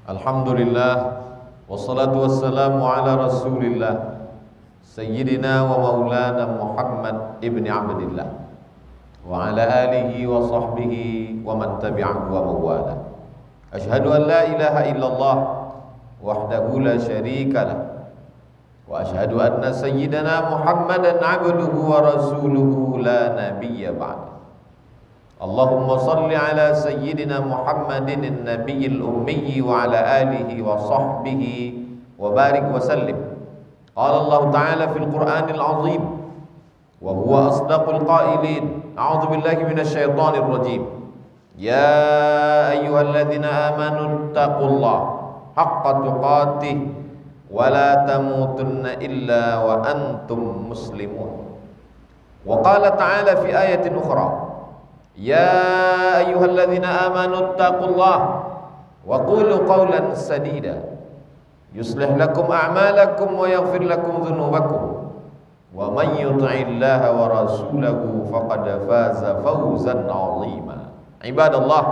Alhamdulillah, wassalatu wassalamu ala rasulillah Sayyidina wa maulana Muhammad ibn Abdillah wa ala alihi wa sahbihi wa man tabi'ahu wa mawala. Ashhadu an la ilaha illallah wahdahu la syarika lah wa ashhadu anna sayyidana Muhammadan abduhu wa rasuluhu la nabiyya ba'da. Allahumma salli ala sayyidina Muhammadin an-nabiyil ummi wa ala alihi wa sahbihi wa barik wa sallim. Qala Allah Ta'ala fil Qur'anil azim wa huwa asdaqul qailin. A'udzu billahi minasy syaithanir rajim. Ya ayyuhalladzina amanu taqullaha haqqa tuqatih wa la tamutunna illa wa antum muslimun. Wa qala ta'ala fi ayatin ukhra, ya ayyuhalladzina amanu taqullaha wa qulu qawlan sadida yuslih lakum a'malakum wa yaghfir lakum dhunubakum wa man yuti'illaha wa rasulahu faqad faza fawzan 'azima. Ibadallah,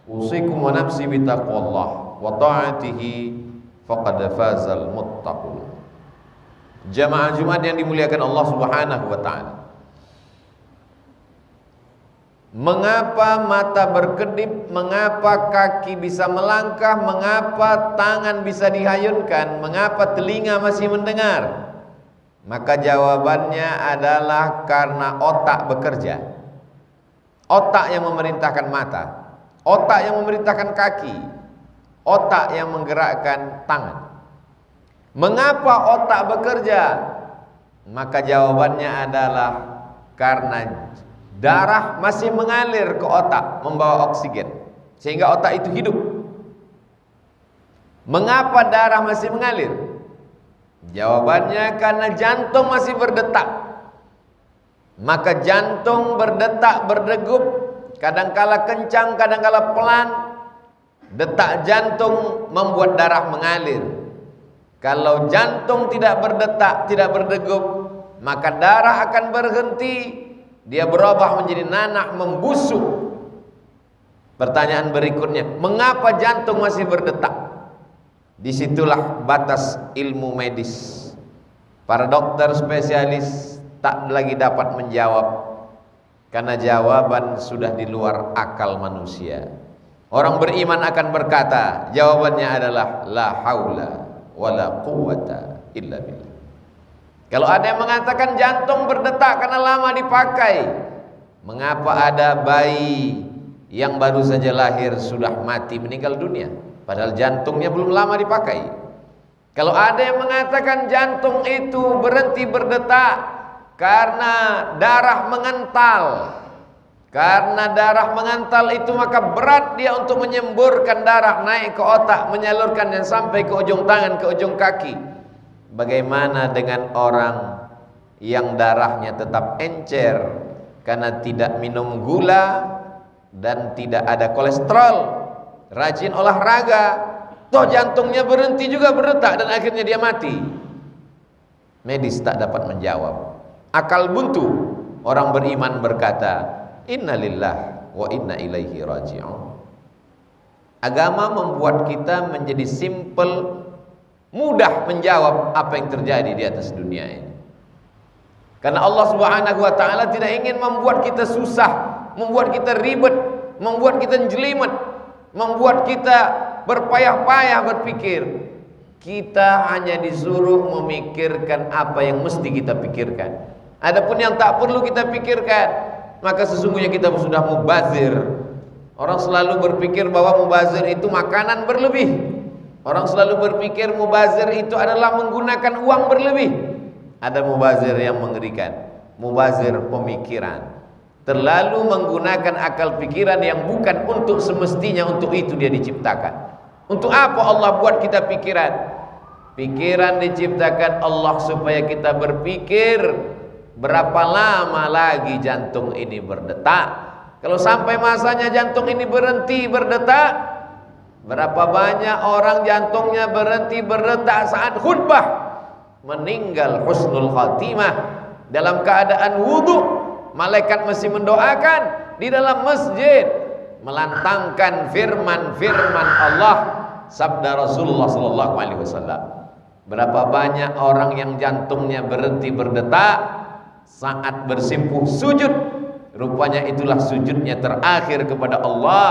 usikum wa nafsi bitaqwallah wa ta'atihi faqad fazal muttaqun. Jamaah Jumat yang dimuliakan Allah Subhanahu wa taala, mengapa mata berkedip, mengapa kaki bisa melangkah, mengapa tangan bisa dihayunkan, mengapa telinga masih mendengar? Maka jawabannya adalah karena otak bekerja. Otak yang memerintahkan mata, otak yang memerintahkan kaki, otak yang menggerakkan tangan. Mengapa otak bekerja? Maka jawabannya adalah karena darah masih mengalir ke otak, membawa oksigen, sehingga otak itu hidup. Mengapa darah masih mengalir? Jawabannya karena jantung masih berdetak. Maka jantung berdetak, berdegup, kadangkala kencang, kadangkala pelan. Detak jantung membuat darah mengalir. Kalau jantung tidak berdetak, tidak berdegup, maka darah akan berhenti. Dia berubah menjadi nanah, membusuk. Pertanyaan berikutnya, mengapa jantung masih berdetak? Disitulah batas ilmu medis. Para dokter spesialis tak lagi dapat menjawab, karena jawaban sudah di luar akal manusia. Orang beriman akan berkata, jawabannya adalah la haula wala quwata illa billah. Kalau ada yang mengatakan jantung berdetak karena lama dipakai, mengapa ada bayi yang baru saja lahir sudah mati, meninggal dunia, padahal jantungnya belum lama dipakai? Kalau ada yang mengatakan jantung itu berhenti berdetak karena darah mengental, karena darah mengental itu maka berat dia untuk menyemburkan darah naik ke otak, menyalurkannya sampai ke ujung tangan, ke ujung kaki. Bagaimana dengan orang yang darahnya tetap encer karena tidak minum gula dan tidak ada kolesterol, rajin olahraga, toh jantungnya berhenti juga berdetak dan akhirnya dia mati? Medis tak dapat menjawab. Akal buntu. Orang beriman berkata, innalillah wa inna ilaihi raji'un. Agama membuat kita menjadi simple, mudah menjawab apa yang terjadi di atas dunia ini. Karena Allah Subhanahu wa taala tidak ingin membuat kita susah, membuat kita ribet, membuat kita jelimet, membuat kita berpayah-payah berpikir. Kita hanya disuruh memikirkan apa yang mesti kita pikirkan. Adapun yang tak perlu kita pikirkan, maka sesungguhnya kita sudah mubazir. Orang selalu berpikir bahwa mubazir itu makanan berlebih. Orang selalu berpikir mubazir itu adalah menggunakan uang berlebih. Ada mubazir yang mengerikan, mubazir pemikiran. Terlalu menggunakan akal pikiran yang bukan untuk semestinya untuk itu dia diciptakan. Untuk apa Allah buat kita pikiran? Pikiran diciptakan Allah supaya kita berpikir berapa lama lagi jantung ini berdetak. Kalau sampai masanya jantung ini berhenti berdetak, berapa banyak orang jantungnya berhenti berdetak saat khutbah, meninggal husnul khatimah dalam keadaan wudu, malaikat masih mendoakan di dalam masjid, melantangkan firman-firman Allah sabda Rasulullah sallallahu alaihi wasallam. Berapa banyak orang yang jantungnya berhenti berdetak saat bersimpuh sujud. Rupanya itulah sujudnya terakhir kepada Allah.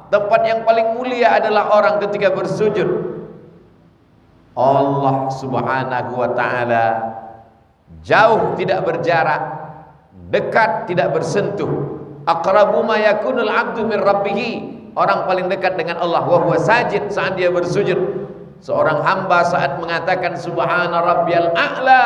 Tempat yang paling mulia adalah orang ketika bersujud. Allah subhanahu wa ta'ala jauh tidak berjarak, dekat tidak bersentuh. Aqrabu ma yakunul abdu min rabbih. Orang paling dekat dengan Allah wa huwa sajid, saat dia bersujud. Seorang hamba saat mengatakan subhana rabbiyal a'la,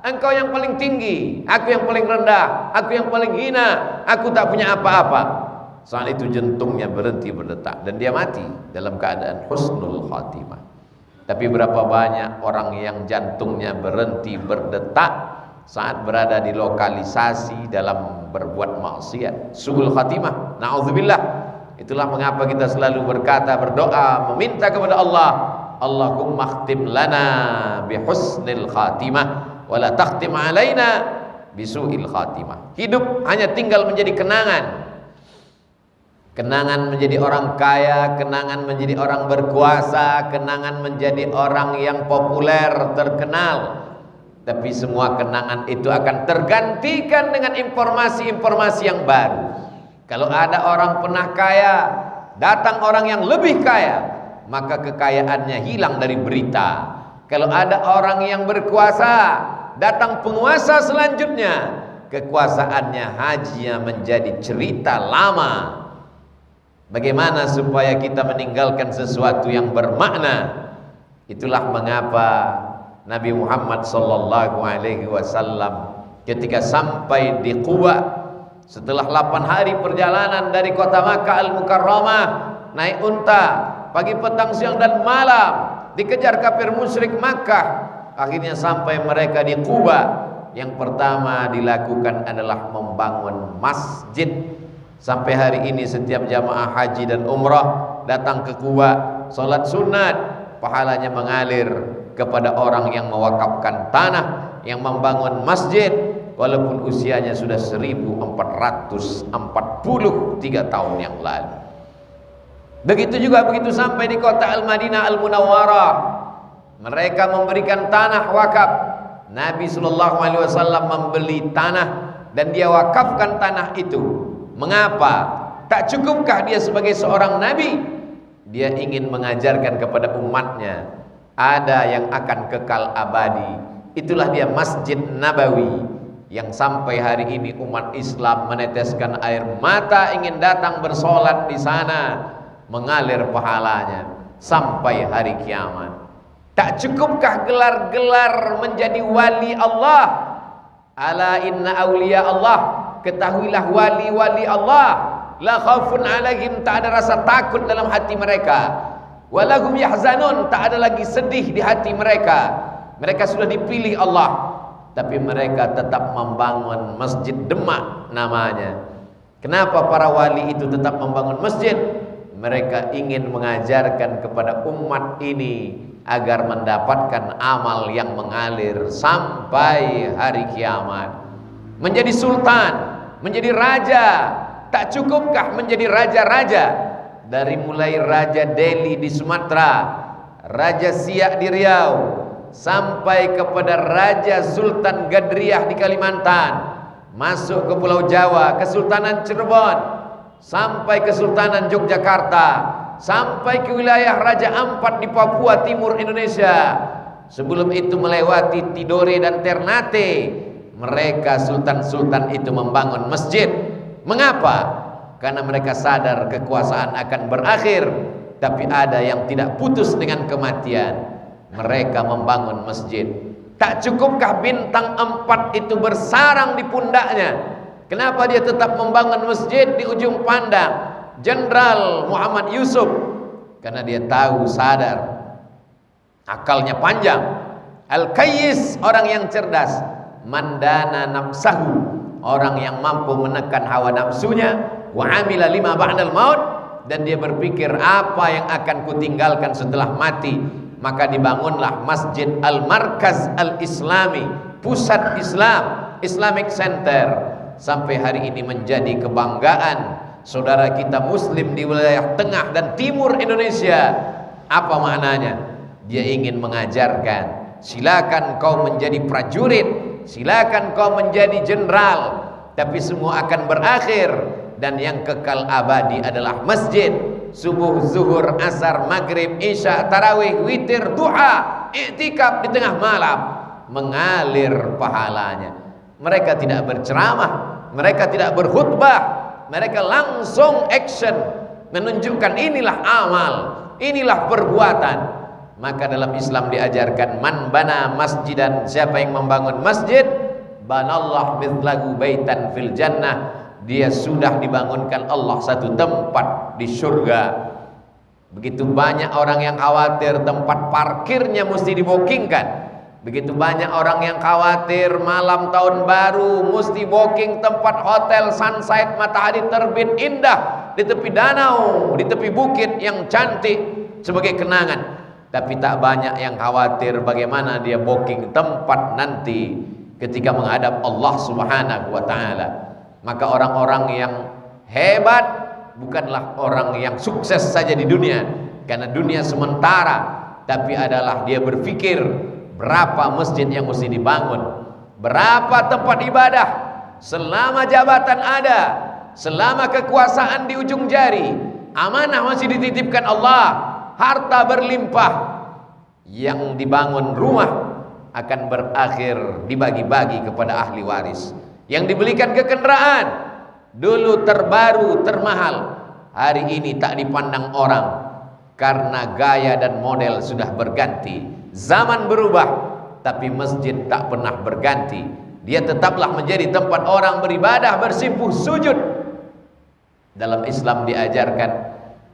engkau yang paling tinggi, aku yang paling rendah, aku yang paling hina, aku tak punya apa-apa. Saat itu jantungnya berhenti berdetak dan dia mati dalam keadaan husnul khatimah. Tapi berapa banyak orang yang jantungnya berhenti berdetak saat berada di lokalisasi dalam berbuat maksiat, suul khatimah, na'udzubillah. Itulah mengapa kita selalu berkata, berdoa, meminta kepada Allah, Allahumma khtim lana bihusnil khatimah wala takhtim alaina bisu'il khatimah. Hidup hanya tinggal menjadi kenangan. Kenangan menjadi orang kaya, kenangan menjadi orang berkuasa, kenangan menjadi orang yang populer, terkenal. Tapi semua kenangan itu akan tergantikan dengan informasi-informasi yang baru. Kalau ada orang pernah kaya, datang orang yang lebih kaya, maka kekayaannya hilang dari berita. Kalau ada orang yang berkuasa, datang penguasa selanjutnya, kekuasaannya hajinya menjadi cerita lama. Bagaimana supaya kita meninggalkan sesuatu yang bermakna? Itulah mengapa Nabi Muhammad sallallahu alaihi wasallam ketika sampai di Quba setelah 8 hari perjalanan dari kota Makkah Al-Mukarramah, naik unta pagi, petang, siang dan malam, dikejar kafir musyrik Makkah. Akhirnya sampai mereka di Quba. Yang pertama dilakukan adalah membangun masjid. Sampai hari ini setiap jamaah haji dan umrah datang ke Quba, sholat sunat, pahalanya mengalir kepada orang yang mewakafkan tanah, yang membangun masjid, walaupun usianya sudah 1443 tahun yang lalu. Begitu juga begitu sampai di kota Al-Madinah Al-Munawwarah, mereka memberikan tanah wakaf. Nabi SAW membeli tanah dan dia wakafkan tanah itu. Mengapa? Tak cukupkah dia sebagai seorang nabi? Dia ingin mengajarkan kepada umatnya ada yang akan kekal abadi. Itulah dia Masjid Nabawi yang sampai hari ini umat Islam meneteskan air mata ingin datang bersolat di sana, mengalir pahalanya sampai hari kiamat. Tak cukupkah gelar-gelar menjadi wali Allah? Ala inna awliya Allah, ketahuilah wali-wali Allah la khaufun alaihim, tak ada rasa takut dalam hati mereka, walahum yahzanun, tak ada lagi sedih di hati mereka. Mereka sudah dipilih Allah, tapi mereka tetap membangun Masjid Demak namanya. Kenapa para wali itu tetap membangun masjid? Mereka ingin mengajarkan kepada umat ini agar mendapatkan amal yang mengalir sampai hari kiamat. Menjadi sultan, menjadi raja, tak cukupkah menjadi raja-raja? Dari mulai Raja Delhi di Sumatera, Raja Siak di Riau, sampai kepada Raja Sultan Gadriah di Kalimantan, masuk ke Pulau Jawa, Kesultanan Cirebon, sampai Kesultanan Yogyakarta, sampai ke wilayah Raja Ampat di Papua Timur Indonesia. Sebelum itu melewati Tidore dan Ternate, mereka sultan-sultan itu membangun masjid. Mengapa? Karena mereka sadar kekuasaan akan berakhir, tapi ada yang tidak putus dengan kematian. Mereka membangun masjid. Tak cukupkah bintang 4 itu bersarang di pundaknya? Kenapa dia tetap membangun masjid di ujung pandang? Jenderal Muhammad Yusuf, karena dia tahu, sadar, akalnya panjang. Al-Kayyis, orang yang cerdas. Mandana nafsahu, orang yang mampu menekan hawa nafsunya. Wa amila lima ba'dal maut, dan dia berpikir apa yang akan kutinggalkan setelah mati. Maka dibangunlah Masjid Al-Markaz Al-Islami, pusat Islam, Islamic Center. Sampai hari ini menjadi kebanggaan saudara kita muslim di wilayah tengah dan timur Indonesia. Apa maknanya? Dia ingin mengajarkan, silakan kau menjadi prajurit, silakan kau menjadi jenderal, tapi semua akan berakhir, dan yang kekal abadi adalah masjid. Subuh, zuhur, asar, maghrib, isya, tarawih, witir, duha, iktikaf di tengah malam, mengalir pahalanya. Mereka tidak berceramah, mereka tidak berkhutbah, mereka langsung action, menunjukkan inilah amal, inilah perbuatan. Maka dalam Islam diajarkan, man bana masjidan, siapa yang membangun masjid, banallah mithlahu baitan fil jannah, dia sudah dibangunkan Allah satu tempat di surga. Begitu banyak orang yang khawatir tempat parkirnya mesti dibokingkan. Begitu banyak orang yang khawatir malam tahun baru mesti booking tempat hotel sunset, matahari terbit indah di tepi danau, di tepi bukit yang cantik sebagai kenangan. Tapi tak banyak yang khawatir bagaimana dia booking tempat nanti ketika menghadap Allah Subhanahu wa ta'ala. Maka orang-orang yang hebat bukanlah orang yang sukses saja di dunia, karena dunia sementara, tapi adalah dia berpikir berapa masjid yang mesti dibangun, berapa tempat ibadah selama jabatan ada, selama kekuasaan di ujung jari, amanah masih dititipkan Allah, harta berlimpah, yang dibangun rumah akan berakhir dibagi-bagi kepada ahli waris. Yang dibelikan ke kendaraan dulu terbaru, termahal, hari ini tak dipandang orang karena gaya dan model sudah berganti. Zaman berubah, tapi masjid tak pernah berganti. Dia tetaplah menjadi tempat orang beribadah, bersimpuh sujud. Dalam Islam diajarkan,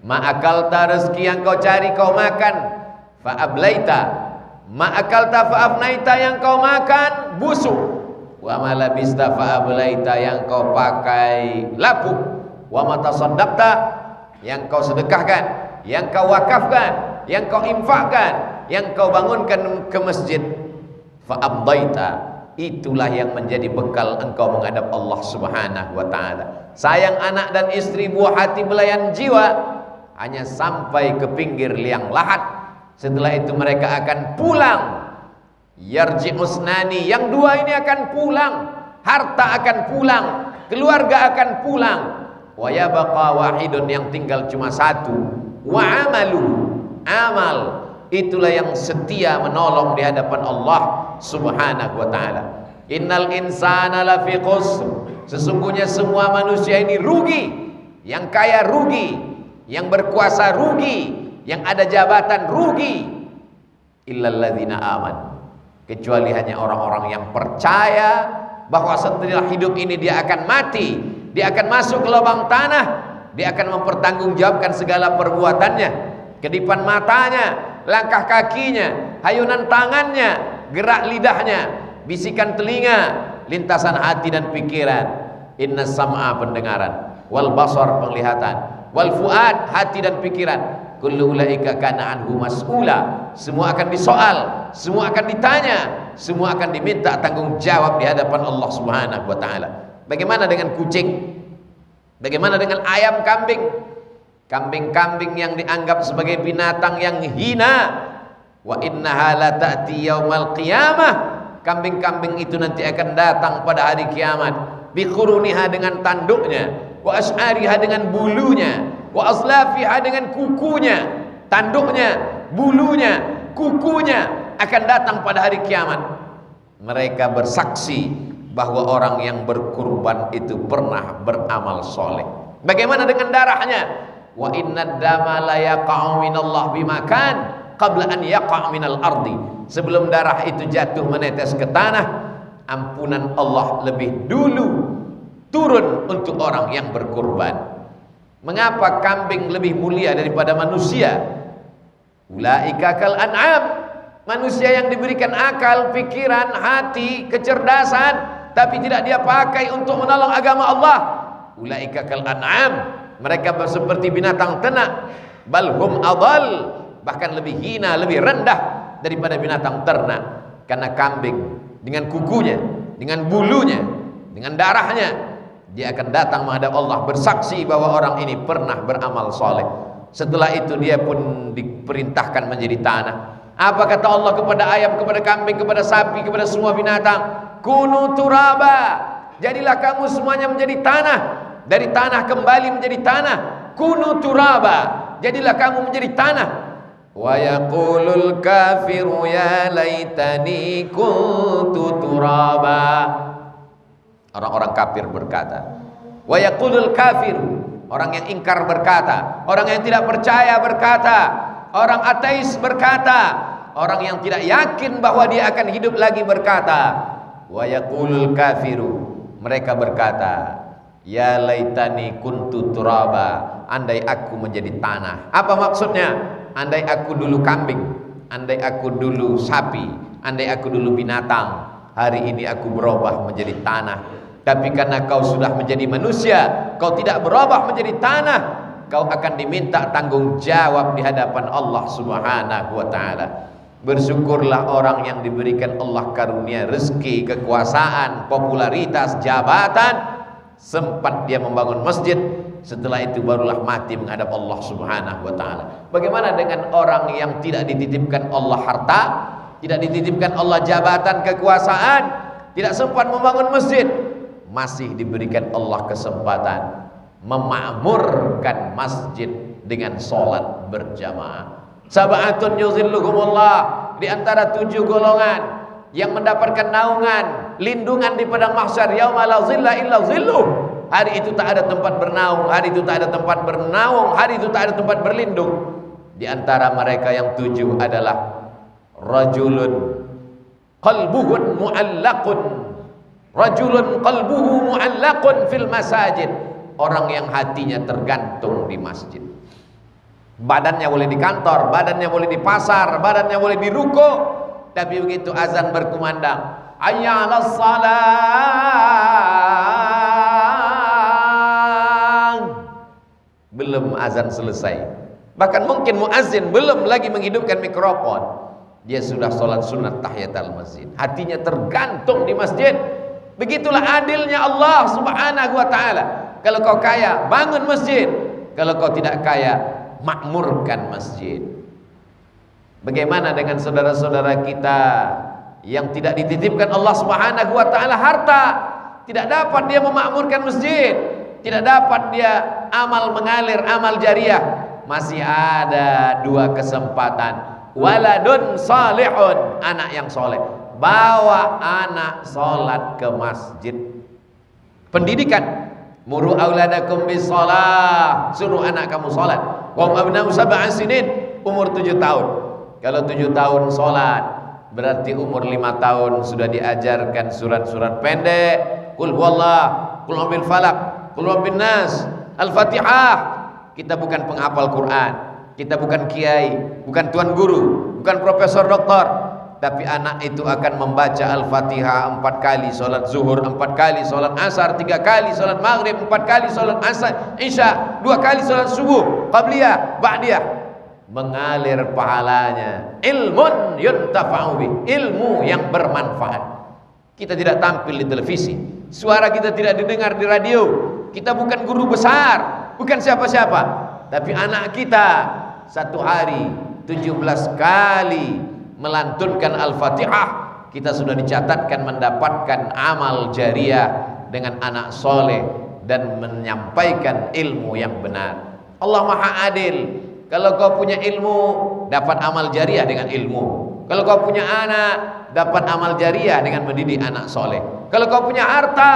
ma'akalta, rezeki yang kau cari kau makan, fa'ablaita, ma'akalta fa'afnaita, yang kau makan busuk, wa malabista fa'ablaita, yang kau pakai lapuk, wa matasaddaqta, yang kau sedekahkan, yang kau wakafkan, yang kau infakkan, yang kau bangunkan ke masjid, fa'abdaita, itulah yang menjadi bekal engkau menghadap Allah Subhanahu wa ta'ala. Sayang anak dan istri, buah hati, belayan jiwa, hanya sampai ke pinggir liang lahat. Setelah itu mereka akan pulang. Yarji'usnani, yang dua ini akan pulang, harta akan pulang, keluarga akan pulang. Wa yabqa wahidun, yang tinggal cuma satu. Wa amalu, amal, itulah yang setia menolong di hadapan Allah Subhanahu wa ta'ala. Innal insana lafi khusr, sesungguhnya semua manusia ini rugi. Yang kaya rugi, yang berkuasa rugi, yang ada jabatan rugi. Illal ladzina amanu, kecuali hanya orang-orang yang percaya bahwa setelah hidup ini dia akan mati, dia akan masuk ke lubang tanah, dia akan mempertanggungjawabkan segala perbuatannya, kedipan matanya, langkah kakinya, hayunan tangannya, gerak lidahnya, bisikan telinga, lintasan hati dan pikiran. Inna sam'a, pendengaran, wal basar, penglihatan, wal fuad, hati dan pikiran, kullu ulaika kana anhu mas'ula, semua akan disoal, semua akan ditanya, semua akan diminta tanggung jawab di hadapan Allah Subhanahu wa ta'ala. Bagaimana dengan kucing? Bagaimana dengan ayam, kambing? Kambing-kambing yang dianggap sebagai binatang yang hina, wa innaha la ta'ti yaumal qiyamah, kambing-kambing itu nanti akan datang pada hari kiamat, biquruniha, dengan tanduknya, wa as'ariha, dengan bulunya, wa aslafiha, dengan kukunya. Tanduknya, bulunya, kukunya akan datang pada hari kiamat. Mereka bersaksi bahwa orang yang berkurban itu pernah beramal soleh. Bagaimana dengan darahnya? Wa inna dama la yaqa'u minallah bimakan qabla an yaqa' minal ardi, sebelum darah itu jatuh menetes ke tanah, ampunan Allah lebih dulu turun untuk orang yang berkurban. Mengapa kambing lebih mulia daripada manusia? Ulaika kal an'am, manusia yang diberikan akal, pikiran, hati, kecerdasan, tapi tidak dia pakai untuk menolong agama Allah. Ulaika kal an'am, mereka seperti binatang ternak. Balhum adal, bahkan lebih hina, lebih rendah daripada binatang ternak. Karena kambing dengan kukunya, dengan bulunya, dengan darahnya, dia akan datang menghadap Allah bersaksi bahwa orang ini pernah beramal soleh. Setelah itu dia pun diperintahkan menjadi tanah. Apa kata Allah kepada ayam, kepada kambing, kepada sapi, kepada semua binatang? Kunu turaba, jadilah kamu semuanya menjadi tanah. Dari tanah kembali menjadi tanah. Kunu turaba, jadilah kamu menjadi tanah. Wa yaqulul kafiru ya laitani kuntu turaba. Orang-orang kafir berkata, wa yaqulul kafiru, orang yang ingkar berkata, orang yang tidak percaya berkata, orang ateis berkata, orang yang tidak yakin bahwa dia akan hidup lagi berkata, wa yaqulul kafiru, mereka berkata, ya laitani kuntu turaba, andai aku menjadi tanah. Apa maksudnya? Andai aku dulu kambing, andai aku dulu sapi, andai aku dulu binatang, hari ini aku berubah menjadi tanah. Tapi karena kau sudah menjadi manusia, kau tidak berubah menjadi tanah, kau akan diminta tanggung jawab di hadapan Allah Subhanahu wa ta'ala. Bersyukurlah orang yang diberikan Allah karunia rezeki, kekuasaan, popularitas, jabatan, sempat dia membangun masjid, setelah itu barulah mati menghadap Allah Subhanahu wa ta'ala. Bagaimana dengan orang yang tidak dititipkan Allah harta, tidak dititipkan Allah jabatan, kekuasaan, tidak sempat membangun masjid, masih diberikan Allah kesempatan memakmurkan masjid dengan sholat berjamaah. Sab'atun yuzilluhumullah, di antara 7 golongan yang mendapatkan naungan, lindungan di padang mahsyar, yauma la zilla illa zilluh. Hari itu tak ada tempat bernaung, hari itu tak ada tempat bernaung, hari itu tak ada tempat berlindung. Di antara mereka yang 7 adalah rajulun qalbuhu mu'allaqun, rajulun qalbuhu mu'allaqun fil masajid, orang yang hatinya tergantung di masjid. Badannya boleh di kantor, badannya boleh di pasar, badannya boleh di ruko, tapi begitu azan berkumandang, hayya 'alas salah, belum azan selesai, bahkan mungkin muazzin belum lagi menghidupkan mikrofon, dia sudah sholat sunat tahiyatul masjid, hatinya tergantung di masjid. Begitulah adilnya Allah Subhanahu wa ta'ala. Kalau kau kaya, bangun masjid. Kalau kau tidak kaya, makmurkan masjid. Bagaimana dengan saudara-saudara kita yang tidak dititipkan Allah Subhanahu wa ta'ala harta, tidak dapat dia memakmurkan masjid, tidak dapat dia amal mengalir, amal jariah. Masih ada 2 kesempatan. Waladun salihun, anak yang soleh. Bawa anak sholat ke masjid. Pendidikan, muru auladakum bis shalah, suruh anak kamu sholat. Wa abna'u sab'a sinin, umur 7 tahun. Kalau 7 tahun sholat, berarti umur 5 tahun sudah diajarkan surat-surat pendek, qul huwallah, qul a'udzu bil falaq, qul a'udzu bin nas, al-fatihah. Kita bukan penghafal Quran, kita bukan kiai, bukan tuan guru, bukan profesor doktor, tapi anak itu akan membaca Al-Fatihah 4 kali sholat zuhur, 4 kali sholat asar, 3 kali sholat maghrib, 4 kali sholat asar, isya, 2 kali sholat subuh, qabliyah, ba'diyah. Mengalir pahalanya. Ilmun yuntafa'u bih, ilmu yang bermanfaat. Kita tidak tampil di televisi, suara kita tidak didengar di radio, kita bukan guru besar, bukan siapa-siapa, tapi anak kita 1 hari 17 kali melantunkan Al-Fatihah, kita sudah dicatatkan mendapatkan amal jariah dengan anak soleh dan menyampaikan ilmu yang benar. Allah Maha Adil. Kalau kau punya ilmu, dapat amal jariah dengan ilmu. Kalau kau punya anak, dapat amal jariah dengan mendidik anak soleh. Kalau kau punya harta,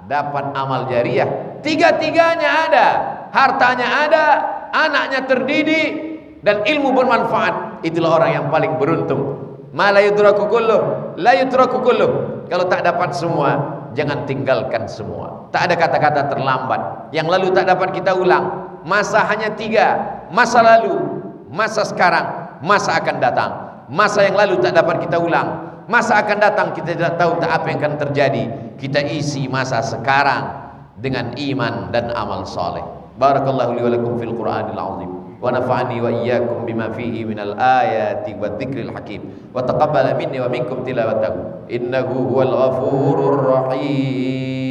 dapat amal jariah. Tiga-tiganya ada, hartanya ada, anaknya terdidik, dan ilmu bermanfaat. Itulah orang yang paling beruntung. Ma la yudraku kulluh, la yutraku kulluh. Kalau tak dapat semua, jangan tinggalkan semua. Tak ada kata-kata terlambat. Yang lalu tak dapat kita ulang. Masa hanya 3, masa lalu, masa sekarang, masa akan datang. Masa yang lalu tak dapat kita ulang, masa akan datang kita tidak tahu tak apa yang akan terjadi. Kita isi masa sekarang dengan iman dan amal soleh. Barakallahu li wa lakum fil Qur'anil azim, wa nafa'ani wa iyyakum bima fihi minal ayati wa dzikril hakim, wa taqabbala minni wa minkum tilawatahu innahu huwal ghafurur rahim.